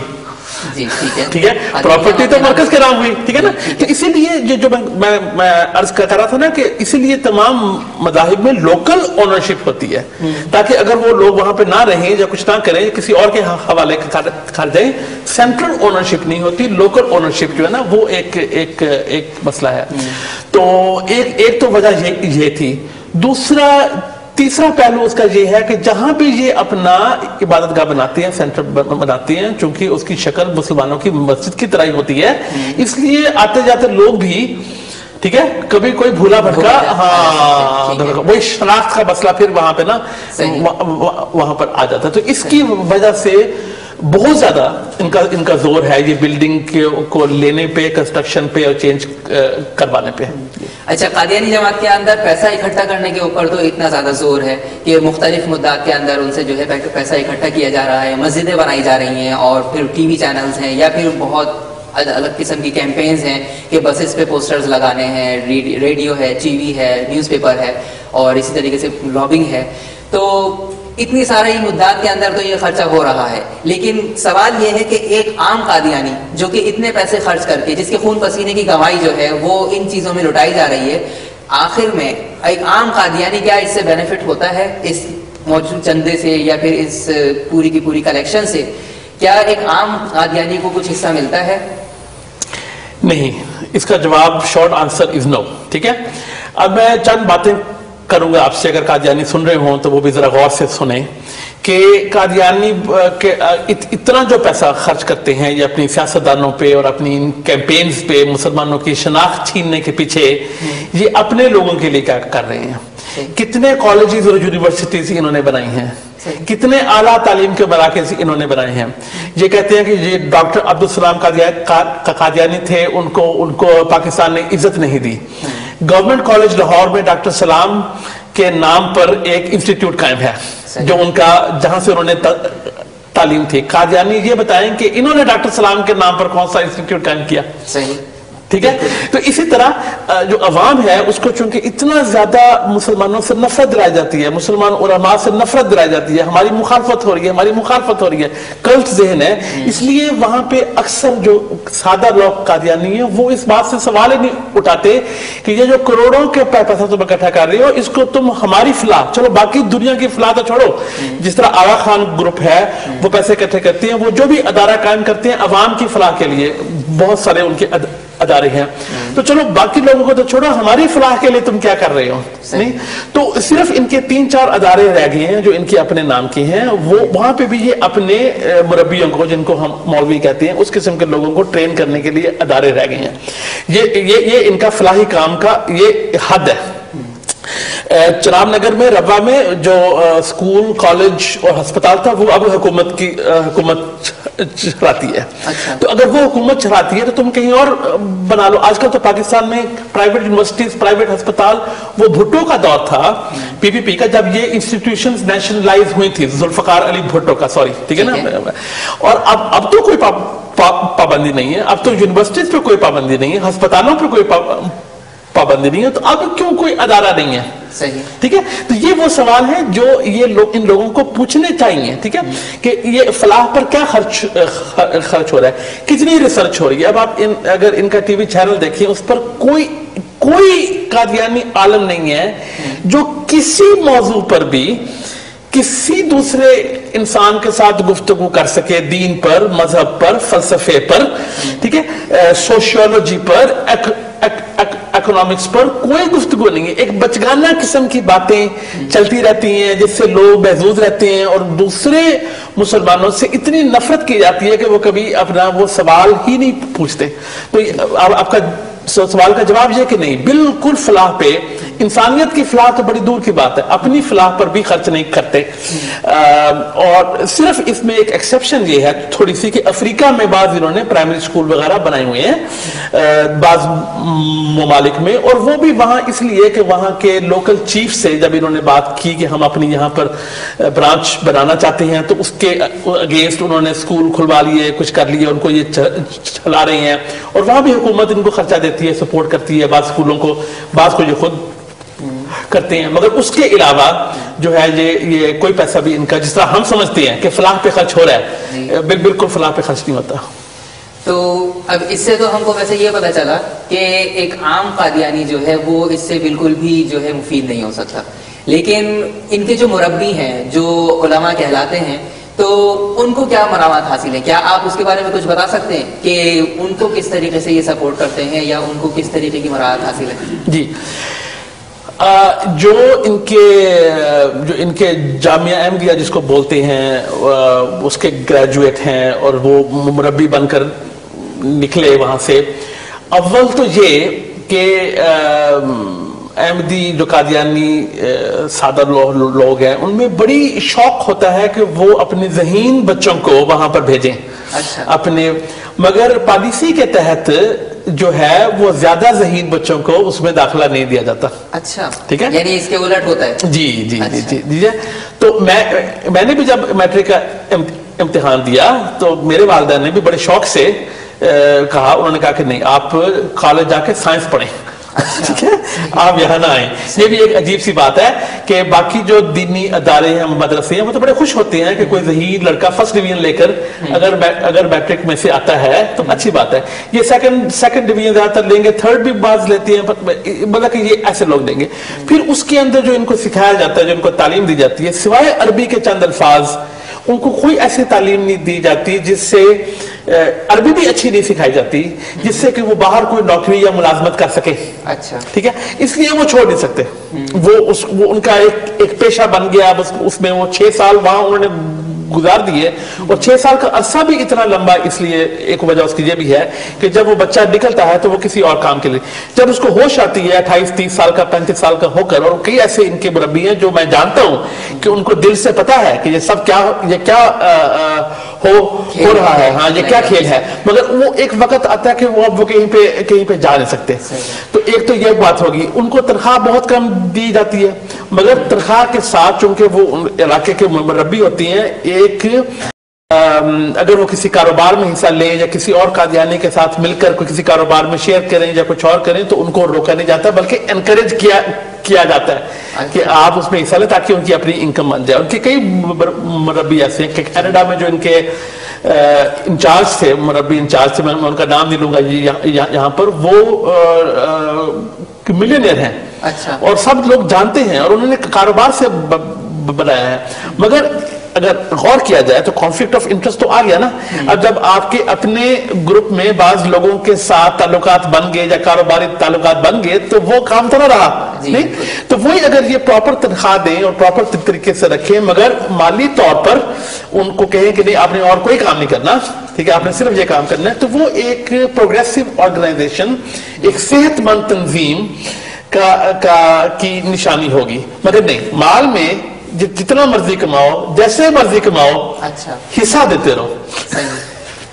ٹھیک ہے، پراپرٹی تو مرکز کے نام ہوئی، ٹھیک ہے نا. تو اسی لیے جو میں عرض کر رہا تھا نا کہ اسی لیے تمام مذاہب میں لوکل اونرشپ ہوتی ہے، تاکہ اگر وہ لوگ وہاں پہ نہ رہیں یا کچھ نہ کریں، کسی اور کے حوالے کر جائیں. سینٹرل اونرشپ نہیں ہوتی، لوکل اونرشپ جو ہے نا وہ ایک مسئلہ ہے. تو ایک تو وجہ یہ تھی. تیسرا پہلو اس کا یہ ہے کہ جہاں بھی یہ اپنا عبادت گاہ بناتے ہیں، سینٹر بناتے ہیں، چونکہ اس کی شکل مسلمانوں کی مسجد کی طرح ہی ہوتی ہے، اس لیے آتے جاتے لوگ بھی، ٹھیک ہے، کبھی کوئی بھولا بھٹکا، وہی شناخت کا مسئلہ پھر وہاں پہ نا وہاں پر آ جاتا ہے. تو اس کی وجہ سے بہت زیادہ ان کا زور ہے یہ بلڈنگ کو لینے پہ، کنسٹرکشن پہ اور چینج کروانے پہ. اچھا، قادیانی جماعت کے اندر پیسہ اکٹھا کرنے کے اوپر تو اتنا زیادہ زور ہے کہ مختلف مدعات کے اندر ان سے جو ہے پیسہ اکٹھا کیا جا رہا ہے، مسجدیں بنائی جا رہی ہیں، اور پھر ٹی وی چینلز ہیں یا پھر بہت الگ قسم کی کیمپینز ہیں کہ بسز پہ پوسٹرز لگانے ہیں، ریڈیو ہے، ٹی وی ہے، نیوز پیپر ہے، اور اسی طریقے سے بلاگنگ ہے. تو اتنی سارے مدعات کے اندر تو یہ خرچہ ہو رہا ہے، لیکن سوال یہ ہے کہ ایک عام قادیانی جو کہ اتنے پیسے خرچ کر کے، جس کے خون پسینے کی کمائی جو ہے وہ ان چیزوں میں لٹائی جا رہی ہے، آخر میں ایک عام قادیانی کیا اس سے بینیفٹ ہوتا ہے، اس موجود چندے سے یا پھر اس پوری کی پوری کلیکشن سے؟ کیا ایک عام قادیانی کو کچھ حصہ ملتا ہے؟ نہیں، اس کا جواب شارٹ آنسر از نو. ٹھیک ہے، اب میں چند باتیں کروں گا آپ سے. اگر قادیانی سن رہے ہوں تو وہ بھی ذرا غور سے سنیں کہ قادیانی اتنا جو پیسہ خرچ کرتے ہیں یہ اپنی سیاستدانوں پہ اور اپنی کیمپینز پہ، مسلمانوں کی شناخت چھیننے کے پیچھے، یہ اپنے لوگوں کے لیے کیا کر رہے ہیں؟ کتنے کالجز اور یونیورسٹیز انہوں نے بنائی ہیں، کتنے اعلیٰ تعلیم کے مراکز انہوں نے بنائے ہیں. یہ کہتے ہیں کہ یہ ڈاکٹر عبدالسلام قادیانی تھے، ان کو پاکستان نے عزت نہیں دی. گورنمنٹ کالج لاہور میں ڈاکٹر سلام کے نام پر ایک انسٹیٹیوٹ قائم ہے جو جہاں سے انہوں نے تعلیم تھی. قادیانی یہ بتائیں کہ انہوں نے ڈاکٹر سلام کے نام پر کون سا انسٹیٹیوٹ قائم کیا؟ ٹھیک ہے. تو اسی طرح جو عوام ہے اس کو چونکہ اتنا زیادہ مسلمانوں سے نفرت دلائی جاتی ہے، مسلمان علماء سے نفرت دلائی جاتی ہے، ہماری مخالفت ہو رہی ہے، کلٹ ذہن ہے، اس لیے وہاں پہ اکثر جو سادہ لوگ قادیانی ہیں وہ اس بات سے سوال ہی نہیں اٹھاتے کہ یہ جو کروڑوں کے پیسہ تم اکٹھا کر رہے ہو، اس کو تم ہماری فلاح، چلو باقی دنیا کی فلاح تو چھوڑو، جس طرح آغا خان گروپ ہے وہ پیسے اکٹھے کرتے ہیں، وہ جو بھی ادارہ قائم کرتے ہیں عوام کی فلاح کے لیے، بہت سارے ان کے ادارے ہیں. تو چلو باقی لوگوں کو تو چھوڑو, ہماری فلاح کے لیے تم کیا کر رہے ہو؟ نہیں, تو صرف ان کے 3-4 ادارے رہ گئے ہیں جو ان کے اپنے نام کے ہیں. وہ وہاں پہ بھی یہ اپنے مربیوں کو, جن کو ہم مولوی کہتے ہیں, اس قسم کے لوگوں کو ٹرین کرنے کے لیے ادارے رہ گئے ہیں. یہ ان کا فلاحی کام کا یہ حد ہے. چناب نگر میں, روا میں جو اسکول, کالج اور ہسپتال تھا, وہ اب حکومت چلاتی ہے. تو اگر وہ حکومت چلاتی ہے تو تم کہیں اور بنا لو. آج کل تو پاکستان میں پرائیویٹ یونیورسٹیز, پرائیویٹ ہسپتال, وہ بھٹو کا دور تھا پی پی پی کا, جب یہ انسٹیٹیوشنز نیشنلائز ہوئی تھی, ذوالفقار علی بھٹو کا, سوری, ٹھیک ہے نا. اور اب تو کوئی پابندی نہیں ہے, اب تو یونیورسٹیز پہ کوئی پابندی نہیں ہے, ہسپتالوں پہ کوئی پابندی نہیں ہے, تو اب کیوں کوئی ادارہ نہیں ہے؟ صحیح, ٹھیک ہے. تو یہ وہ سوال ہے جو یہ لوگ, ان لوگوں کو پوچھنے چاہیے, ٹھیک ہے, کہ یہ فلاح پر کیا خرچ ہو رہا ہے, کتنی ریسرچ ہو رہی ہے. اب آپ اگر ان کا ٹی وی چینل دیکھیں, اس پر کوئی قادیانی عالم نہیں ہے جو کسی موضوع پر بھی کسی دوسرے انسان کے ساتھ گفتگو کر سکے, دین پر, مذہب پر, فلسفے پر, ٹھیک ہے, سوشیولوجی پر, اکنامکس پر کوئی گفتگو نہیں ہے. ایک بچگانہ قسم کی باتیں چلتی رہتی ہیں جس سے لوگ محظوظ رہتے ہیں, اور دوسرے مسلمانوں سے اتنی نفرت کی جاتی ہے کہ وہ کبھی اپنا وہ سوال ہی نہیں پوچھتے. تو آپ کا سوال کا جواب یہ کہ نہیں, بالکل فلاح پہ, انسانیت کی فلاح تو بڑی دور کی بات ہے, اپنی فلاح پر بھی خرچ نہیں کرتے. اور صرف اس میں ایک ایکسیپشن یہ ہے تھوڑی سی کہ افریقہ میں بعض انہوں نے پرائمری اسکول وغیرہ بنائے ہوئے ہیں بعض ممالک میں, اور وہ بھی وہاں اس لیے کہ وہاں کے لوکل چیف سے جب انہوں نے بات کی کہ ہم اپنی یہاں پر برانچ بنانا چاہتے ہیں, تو اس کے اگینسٹ انہوں نے اسکول کھلوا لیے, کچھ کر لیے, ان کو یہ چلا رہے ہیں, اور وہاں بھی حکومت ان کو خرچہ دیتی ہے, سپورٹ کرتی ہے, بعض اسکولوں کو, بعض کو یہ خود کرتے ہیں. مگر اس کے علاوہ جو ہے یہ کوئی پیسہ بھی ان کا, جس طرح ہم سمجھتے ہیں کہ فلاح پہ خرچ ہو رہا ہے, بالکل فلاح پہ خرچ نہیں ہوتا. تو اب اس سے تو ہم کو ویسے یہ پتا چلا کہ ایک عام قادیانی جو ہے وہ اس سے بالکل بھی جو ہے مفید نہیں ہو سکتا. لیکن ان کے جو مربی ہیں, جو علماء کہلاتے ہیں, تو ان کو کیا منامات حاصل ہیں؟ کیا آپ اس کے بارے میں کچھ بتا سکتے ہیں کہ ان کو کس طریقے سے یہ سپورٹ کرتے ہیں, یا ان کو کس طریقے کی منامات حاصل ہے؟ جی, جو ان کے جامعہ احمدیہ جس کو بولتے ہیں, اس کے گریجویٹ ہیں اور وہ مربی بن کر نکلے وہاں سے. اول تو یہ کہ احمدی جو قادیانی سادہ لوگ ہیں, ان میں بڑی شوق ہوتا ہے کہ وہ اپنے ذہین بچوں کو وہاں پر بھیجیں. اچھا. اپنے, مگر پالیسی کے تحت جو ہے وہ زیادہ ذہین بچوں کو اس میں داخلہ نہیں دیا جاتا. اچھا, ٹھیک ہے, یعنی اس کے الٹ ہوتا ہے. جی جی جی جی. تو میں نے بھی جب میٹرک کا امتحان دیا تو میرے والدین نے بھی بڑے شوق سے کہا, انہوں نے کہا کہ نہیں, آپ کالج جا کے سائنس پڑھیں, ٹھیک ہے, آپ یہاں نہ آئیں. یہ بھی ایک عجیب سی بات ہے کہ باقی جو دینی ادارے ہیں, مدرسے ہیں, وہ تو بڑے خوش ہوتے ہیں کہ کوئی ذہین لڑکا فرسٹ ڈویژن لے کر اگر میٹرک میں سے آتا ہے تو اچھی بات ہے. یہ سیکنڈ ڈویژن زیادہ تر لیں گے, تھرڈ بھی بعض لیتے ہیں, مطلب کہ یہ ایسے لوگ دیں گے. پھر اس کے اندر جو ان کو سکھایا جاتا ہے, جو ان کو تعلیم دی جاتی ہے, سوائے عربی کے چند الفاظ, ان کو کوئی ایسی تعلیم نہیں دی جاتی جس سے, عربی بھی اچھی نہیں سکھائی جاتی جس سے کہ وہ باہر کوئی نوکری یا ملازمت کر سکے. اچھا, ٹھیک ہے, اس لیے وہ چھوڑ نہیں سکتے. وہ ان کا ایک پیشہ بن گیا. اس میں وہ 6 سال وہاں انہوں نے گزار دیے, اور 6 سال کا عرصہ بھی اتنا لمبا اس لیے, ایک وجہ اس کی یہ بھی ہے کہ جب وہ بچہ نکلتا ہے تو وہ کسی اور کام کے لیے, جب اس کو ہوش آتی ہے 28-30 سال کا, 35 سال کا ہو کر, اور کئی ایسے ان کے مربی ہیں جو میں جانتا ہوں کہ ان کو دل سے پتا ہے کہ یہ سب کیا ہو رہا ہے, ہاں یہ کیا کھیل ہے, مگر وہ ایک وقت آتا ہے کہ وہ کہیں پہ جا نہیں سکتے. تو ایک تو یہ بات ہوگی. ان کو تنخواہ بہت کم دی جاتی ہے, مگر تنخواہ کے ساتھ چونکہ وہ علاقے کے مربی ہوتی ہیں, ایک اگر وہ کسی کاروبار میں حصہ لیں یا کسی اور قادیانی کے ساتھ مل کر کسی کاروبار میں شیئر کریں یا کچھ اور کریں, تو ان کو روکا نہیں جاتا بلکہ انکریج کیا جاتا ہے کہ آپ اس میں حصہ لیں تاکہ ان کی اپنی انکم بن جائے. ان کے کئی مربی ایسے ہیں کہ کینیڈا میں جو ان کے انچارج تھے, مربی انچارج تھے, میں ان کا نام نہیں لوں گا یہاں پر, وہ ملینئر ہیں. اچھا. اور سب لوگ جانتے ہیں, اور انہوں نے کاروبار سے بنایا ہے. مگر اگر غور کیا جائے تو کانفلکٹ آف انٹرسٹ تو آ گیا نا. اب جب آپ کے اپنے گروپ میں بعض لوگوں کے ساتھ تعلقات بن گئے یا کاروباری تعلقات بن گئے تو وہ کام تو نہ رہا نہیں. تو وہی اگر یہ پراپر تنخواہ دیں اور پراپر طریقے سے رکھیں مگر مالی طور پر ان کو کہیں کہ نہیں آپ نے اور کوئی کام نہیں کرنا, ٹھیک ہے, آپ نے صرف یہ کام کرنا ہے, تو وہ ایک پروگریسو آرگنائزیشن, ایک صحت مند تنظیم کی نشانی ہوگی. مگر نہیں, مال میں جتنا مرضی کماؤ, جیسے مرضی کماؤ, اچھا حصہ دیتے رہو.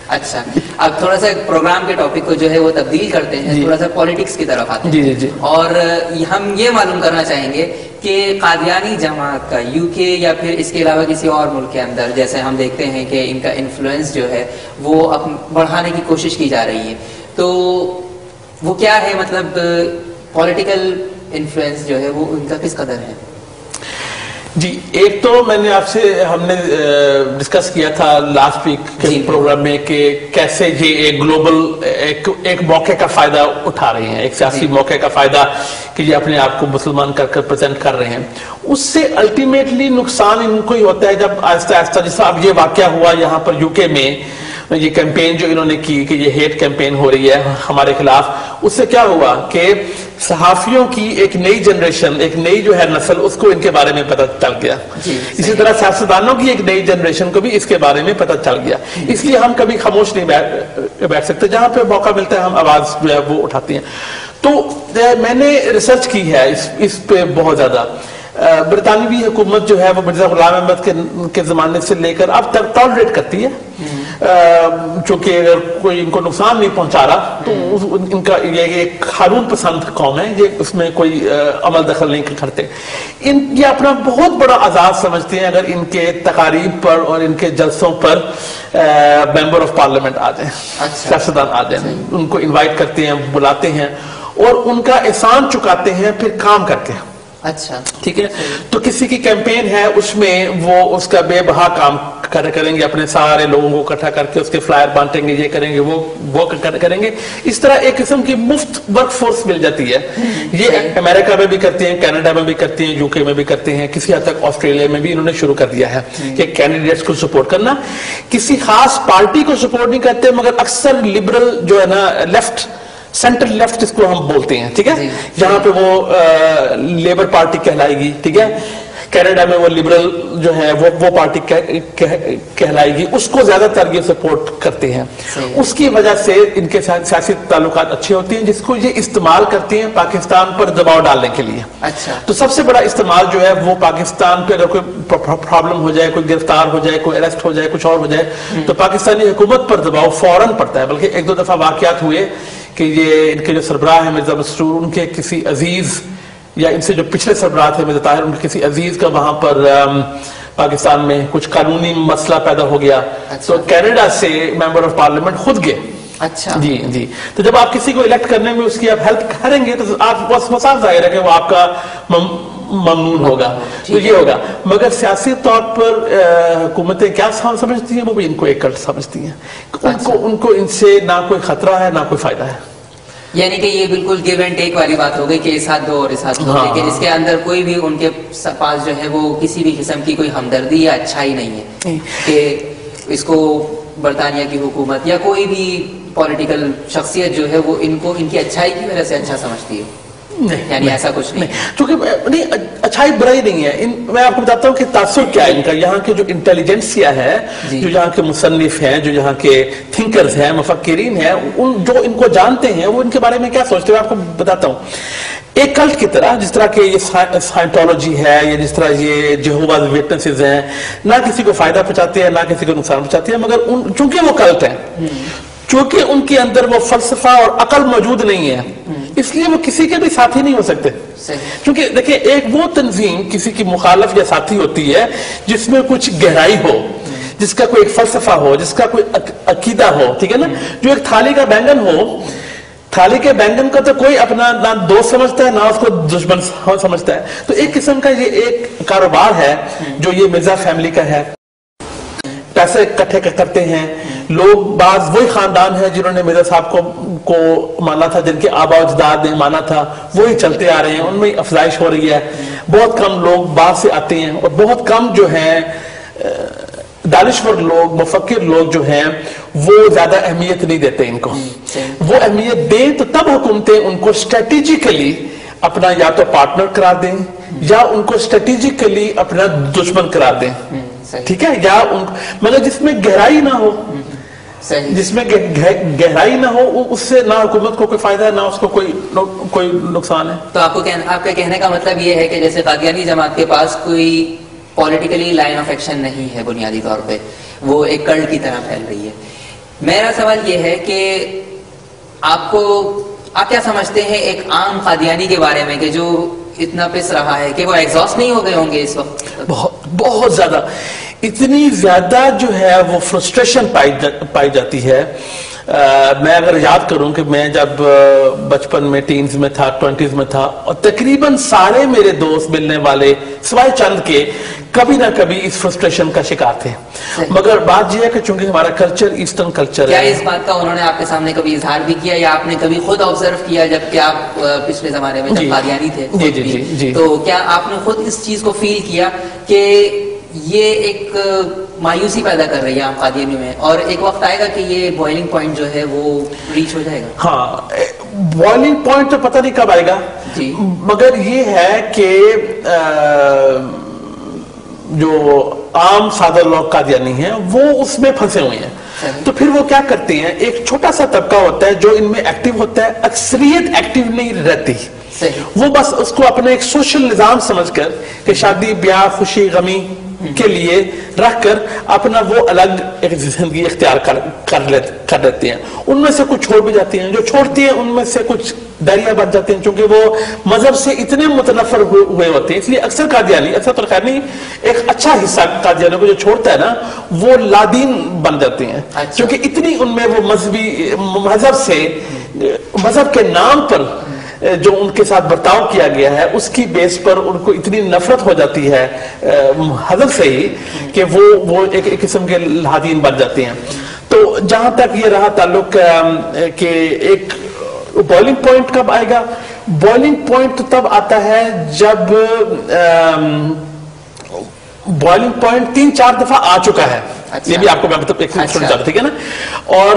اچھا, اب تھوڑا سا پروگرام کے ٹاپک کو جو ہے وہ تبدیل کرتے ہیں, تھوڑا سا پالیٹکس کی طرف آتے ہیں. جی. اور ہم یہ معلوم کرنا چاہیں گے کہ قادیانی جماعت کا یو کے یا پھر اس کے علاوہ کسی اور ملک کے اندر جیسے ہم دیکھتے ہیں کہ ان کا انفلوئنس جو ہے وہ بڑھانے کی کوشش کی جا رہی ہے, تو وہ کیا ہے, مطلب پولیٹیکل انفلوئنس جو ہے وہ ان کا کس قدر ہے؟ جی, ایک تو میں نے آپ سے ہم نے ڈسکس کیا تھا لاسٹ ویک کے پروگرام میں کہ کیسے یہ ایک گلوبل ایک موقع کا فائدہ اٹھا رہے ہیں, ایک سیاسی موقع کا فائدہ کہ یہ اپنے آپ کو مسلمان کر پریزنٹ کر رہے ہیں. اس سے الٹیمیٹلی نقصان ان کو ہی ہوتا ہے جب آہستہ آہستہ, جیسا اب یہ واقعہ ہوا یہاں پر یو کے میں, یہ کیمپین جو انہوں نے کی کہ یہ ہیٹ کیمپین ہو رہی ہے ہمارے خلاف, اس سے کیا ہوا کہ صحافیوں کی ایک نئی جنریشن, ایک نئی جو ہے نسل, اس کو ان کے بارے میں پتہ چل گیا. اسی طرح سیاستدانوں کی ایک نئی جنریشن کو بھی اس کے بارے میں پتہ چل گیا. اس لیے ہم کبھی خاموش نہیں بیٹھ سکتے, جہاں پہ موقع ملتا ہے ہم آواز جو ہے وہ اٹھاتے ہیں. تو میں نے ریسرچ کی ہے اس پہ بہت زیادہ. برطانوی حکومت جو ہے وہ مرزا غلام احمد کے زمانے سے لے کر اب تک ٹالریٹ کرتی ہے, چونکہ اگر کوئی ان کو نقصان نہیں پہنچا رہا تو ان کا یہ ایک قانون پسند قوم ہے, یہ اس میں کوئی عمل دخل نہیں کرتے. یہ اپنا بہت بڑا اعزاز سمجھتے ہیں اگر ان کے تقاریب پر اور ان کے جلسوں پر ممبر آف پارلیمنٹ آ جائیں, سیاستدان آ جائیں, ان کو انوائٹ کرتے ہیں, بلاتے ہیں اور ان کا احسان چکاتے ہیں پھر کام کر کے. اچھا, ٹھیک ہے, تو کسی کی کیمپین ہے اس میں وہ اس کا بے بہا کام کریں گے, اپنے سارے لوگوں کو اکٹھا کر کے اس کے فلائر بانٹیں گے, یہ کریں گے, وہ کریں گے. اس طرح ایک قسم کی مفت ورک فورس مل جاتی ہے. یہ امریکہ میں بھی کرتے ہیں, کینیڈا میں بھی کرتے ہیں, یو کے میں بھی کرتے ہیں, کسی حد تک آسٹریلیا میں بھی انہوں نے شروع کر دیا ہے کہ کینڈیڈیٹس کو سپورٹ کرنا. کسی خاص پارٹی کو سپورٹ نہیں کرتے مگر اکثر لبرل جو ہے نا, لیفٹ سینٹر لیفٹ جس کو ہم بولتے ہیں, ٹھیک ہے, یہاں پہ وہ لیبر پارٹی کہلائے گی, ٹھیک ہے, کینیڈا میں وہ لبرل جو ہے وہ پارٹی کہلائے گی, اس کو زیادہ تر یہ سپورٹ کرتے ہیں. اس کی وجہ سے ان کے سیاسی تعلقات اچھے ہوتے ہیں, جس کو یہ استعمال کرتے ہیں پاکستان پر دباؤ ڈالنے کے لیے. تو سب سے بڑا استعمال جو ہے وہ پاکستان پہ اگر کوئی پرابلم ہو جائے, کوئی گرفتار ہو جائے, کوئی اریسٹ ہو جائے, کچھ اور ہو جائے, تو پاکستانی حکومت پر دباؤ فوراً پڑتا ہے. بلکہ ایک دو دفعہ واقعات ہوئے کہ یہ ان کے جو سربراہ ہیں مرزا مسرور, ان کے کسی عزیز یا ان سے جو پچھلے سربراہ تھے مرزا طاہر, ان کے کسی عزیز کا وہاں پر پاکستان میں کچھ قانونی مسئلہ پیدا ہو گیا. تو کینیڈا سے ممبر آف پارلیمنٹ خود گئے. اچھا, جی. تو جب آپ کسی کو الیکٹ کرنے میں اس کی آپ ہیلپ کریں گے تو آپ صاف ظاہر ہے کہ وہ آپ کا ممنون ہوگا. تو یہ ہوگا. مگر سیاسی طور پر حکومتیں کیا سمجھتی ہیں, وہ بھی ان کو ایک کلٹ سمجھتی ہیں. ان کو ان سے نہ کوئی خطرہ ہے نہ کوئی فائدہ ہے. یعنی کہ یہ بالکل گیو اینڈ ٹیک والی بات ہو گئی کہ اس ہاتھ دو اور اس ہاتھ دو, لیکن اس کے اندر کوئی بھی ان کے پاس جو ہے وہ کسی بھی قسم کی کوئی ہمدردی یا اچھائی نہیں ہے کہ اس کو برطانیہ کی حکومت یا کوئی بھی پولیٹیکل شخصیت جو ہے وہ ان کو ان کی اچھائی کی وجہ سے اچھا سمجھتی ہے. یعنی ایسا کچھ نہیں, چونکہ اچھائی برائی نہیں ہے. میں آپ کو بتاتا ہوں کہ تاثر کیا ہے ان کا. یہاں کے جو انٹیلیجنسیا ہے, جو یہاں کے مصنف ہیں, جو یہاں کے تھنکرز ہیں, مفکرین ہیں, جو ان کو جانتے ہیں وہ ان کے بارے میں کیا سوچتے ہیں آپ کو بتاتا ہوں. ایک کلٹ کی طرح, جس طرح کہ یہ سائنٹولوجی ہے یا جس طرح یہ جہوواز وٹنسز ہیں, نہ کسی کو فائدہ پہنچاتے ہیں نہ کسی کو نقصان پہنچاتے ہیں, مگر چونکہ وہ کلٹ ہیں, چونکہ ان کے اندر وہ فلسفہ اور عقل موجود نہیں ہے, اس لیے وہ کسی کے بھی ساتھی نہیں ہو سکتے. کیونکہ دیکھیں, ایک وہ تنظیم کسی کی مخالف یا ساتھی ہوتی ہے جس میں کچھ گہرائی ہو, جس کا کوئی ایک فلسفہ ہو, جس کا کوئی عقیدہ ہو, ٹھیک ہے نا. جو ایک تھالی کا بینگن ہو, تھالی کے بینگن کا تو کوئی اپنا نہ دوست سمجھتا ہے نہ اس کو دشمن سمجھتا ہے. تو ایک قسم کا یہ ایک کاروبار ہے جو یہ مرزا فیملی کا ہے. پیسے اکٹھے کرتے ہیں لوگ. بعض وہی خاندان ہیں جنہوں نے مرزا صاحب کو مانا تھا, جن کے آبا و اجداد نے مانا تھا, وہی چلتے آ رہے ہیں, ان میں افزائش ہو رہی ہے. بہت کم لوگ باہر سے آتے ہیں اور بہت کم جو ہیں دانشور لوگ مفکر لوگ جو ہیں وہ زیادہ اہمیت نہیں دیتے ان کو. وہ اہمیت دیں تو تب حکومتیں ان کو اسٹریٹجیکلی اپنا یا تو پارٹنر قرار دیں یا ان کو اسٹریٹجیکلی اپنا دشمن قرار دیں. ٹھیک ہے, یا مگر جس میں گہرائی نہ ہو, جس میں گہرائی نہ ہو, اس سے نہ حکومت کو کوئی فائدہ ہے نہ اس کو کوئی نقصان ہے. تو آپ کا کہنے کا مطلب یہ ہے کہ جیسے قادیانی جماعت کے پاس کوئی پولیٹیکلی لائن آف ایکشن نہیں ہے بنیادی طور پہ, وہ ایک کلٹ کی طرح پھیل رہی ہے. میرا سوال یہ ہے کہ آپ کیا سمجھتے ہیں ایک عام قادیانی کے بارے میں کہ جو اتنا پس رہا ہے, کہ وہ ایگزاسٹ نہیں ہو گئے ہوں گے اس وقت؟ بہت زیادہ, اتنی زیادہ جو ہے وہ فرسٹریشن پائی جاتی ہے. میں اگر یاد کروں کہ میں جب بچپن میں ٹینز میں تھا, 20s میں تھا, اور تقریباً سارے میرے دوست ملنے والے سوائے چند کے کبھی نہ کبھی اس فرسٹریشن کا شکار تھے. مگر بات یہ ہے کہ چونکہ ہمارا کلچر ایسٹرن کلچر ہے. کیا اس بات کا انہوں نے آپ کے سامنے کبھی اظہار بھی کیا یا آپ نے کبھی خود آبزرو کیا جب کہ آپ پچھلے زمانے میں جب قادیانی تھے, تو کیا آپ نے خود اس چیز کو فیل کیا کہ یہ ایک مایوسی پیدا کر رہی ہے عام قادیانی میں, اور ایک وقت آئے گا کہ یہ بوائلنگ پوائنٹ جو ہے وہ ریچ ہو جائے گا؟ ہاں, بوائلنگ پوائنٹ تو پتہ نہیں کب آئے گا, مگر یہ ہے کہ جو عام سادہ لوگ قادیانی ہیں وہ اس میں پھنسے ہوئے ہیں. تو پھر وہ کیا کرتے ہیں, ایک چھوٹا سا طبقہ ہوتا ہے جو ان میں ایکٹیو ہوتا ہے, اکثریت ایکٹیو نہیں رہتی. وہ بس اس کو اپنے ایک سوشل نظام سمجھ کر کہ شادی بیاہ خوشی غمی کے لیے رکھ کر اپنا وہ الگ ایک زندگی اختیار کر لیتے ہیں. ان میں سے کچھ چھوڑ بھی جاتی ہیں, جو چھوڑتی ہیں ان میں سے کچھ دریاں بن جاتے ہیں, چونکہ وہ مذہب سے اتنے متنفر ہوئے ہوتے ہیں. اس لیے اکثر قادیانی, اکثر تو خیر نہیں, ایک اچھا حصہ قادیانیوں کو جو چھوڑتا ہے نا وہ لادین بن جاتے ہیں, کیونکہ اتنی ان میں وہ مذہب کے نام پر جو ان کے ساتھ برتاؤ کیا گیا ہے اس کی بیس پر ان کو اتنی نفرت ہو جاتی ہے حضرت سے ہی کہ وہ ایک قسم کے لادین بن جاتے ہیں. تو جہاں تک یہ رہا تعلق کہ ایک بوائلنگ پوائنٹ کب آئے گا, بوائلنگ پوائنٹ تب آتا ہے جب بوائلنگ پوائنٹ 3-4 دفعہ آ چکا ہے. یہ بھی آپ کو میں مطلب ایک چھوڑ جاتا, ٹھیک ہے نا, اور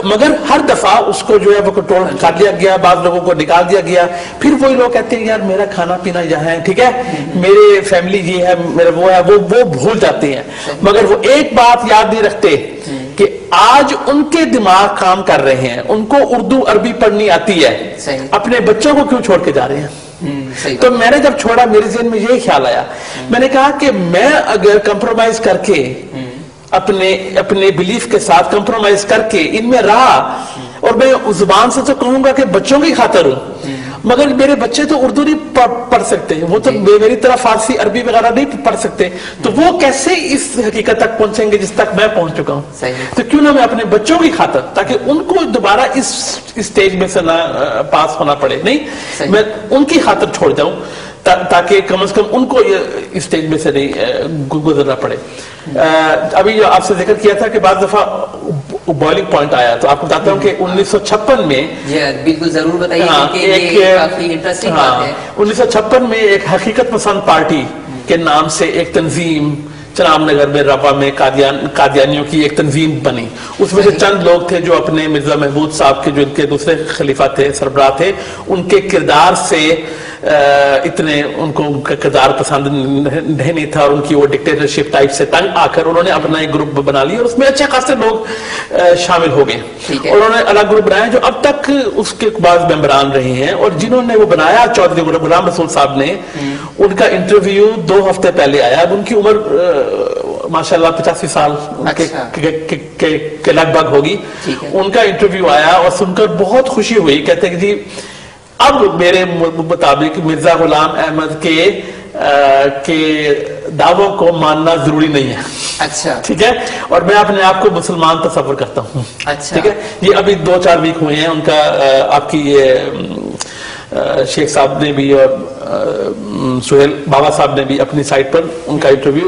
مگر ہر دفعہ اس کو جو ہے وہ کنٹرول کر لیا گیا, بعض لوگوں کو نکال دیا گیا. پھر وہی لوگ کہتے ہیں یار میرا کھانا پینا یہاں ہے, ٹھیک ہے, میرے فیملی یہ ہے, میرا وہ ہے, وہ بھول جاتے ہیں. مگر وہ ایک بات یاد نہیں رکھتے کہ آج ان کے دماغ کام کر رہے ہیں, ان کو اردو عربی پڑھنی آتی ہے, اپنے بچوں کو کیوں چھوڑ کے جا رہے ہیں. تو میں نے جب چھوڑا میرے ذہن میں یہ خیال آیا, میں نے کہا کہ میں اگر کمپرومائز کر کے اپنے بلیف کے ساتھ کمپرومائز کر کے ان میں رہا, اور میں زبان سے تو کہوں گا کہ بچوں کی خاطر ہوں, مگر میرے بچے تو اردو نہیں پڑھ سکتے, وہ تو میری طرح فارسی عربی وغیرہ نہیں پڑھ سکتے, تو وہ کیسے اس حقیقت تک پہنچیں گے جس تک میں پہنچ چکا ہوں. تو کیوں نہ میں اپنے بچوں کی خاطر, تاکہ ان کو دوبارہ اس اسٹیج میں سے نہ پاس ہونا پڑے, نہیں میں ان کی خاطر چھوڑ جاؤں تاکہ کم از کم ان کو اس اسٹیج میں سے نہیں گزرنا پڑے. ابھی جو آپ سے ذکر کیا تھا کہ بعض دفعہ بوائلنگ پوائنٹ آیا, تو آپ کو بتاتا ہوں کہ 1956 میں, بالکل ضرور بتائیے, کافی انٹرسٹنگ بات ہے. 1956 میں ایک حقیقت پسند پارٹی کے نام سے ایک تنظیم چناب نگر میں روا میں قادیانیوں کی ایک تنظیم بنی. اس میں سے چند لوگ تھے جو اپنے مرزا محمود صاحب کے جو ان کے دوسرے خلیفہ تھے, سربراہ تھے, ان کے کردار سے اتنے ان کو کردار پسند نہیں تھا, اور ان کی وہ ڈکٹیٹرشپ ٹائپ سے تنگ آ کر انہوں نے اپنا ایک گروپ بنا لیا, اور اس میں اچھے خاصے لوگ شامل ہو گئے, اور انہوں نے الگ گروپ بنایا جو اب تک اس کے بعض ممبران رہے ہیں. اور جنہوں نے وہ بنایا, چودھری غلام رسول صاحب نے, ان کا انٹرویو 2 ہفتے پہلے آیا. اب ان کی عمر ماشاءاللہ 85 سال کے لگ بھگ ہوگی. ان کا انٹرویو آیا اور سن کر بہت خوشی ہوئی. کہتے ہیں کہ جی اب میرے مطابق مرزا غلام احمد کے دعووں کو ماننا ضروری نہیں ہے. اچھا, ٹھیک ہے, اور میں اپنے آپ کو مسلمان تصور کرتا ہوں. ٹھیک ہے, یہ ابھی 2-4 ویک ہوئے ہیں. ان کا آپ کی یہ شیخ صاحب نے بھی اور سہیل بابا صاحب نے بھی اپنی سائٹ پر ان کا انٹرویو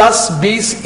10-20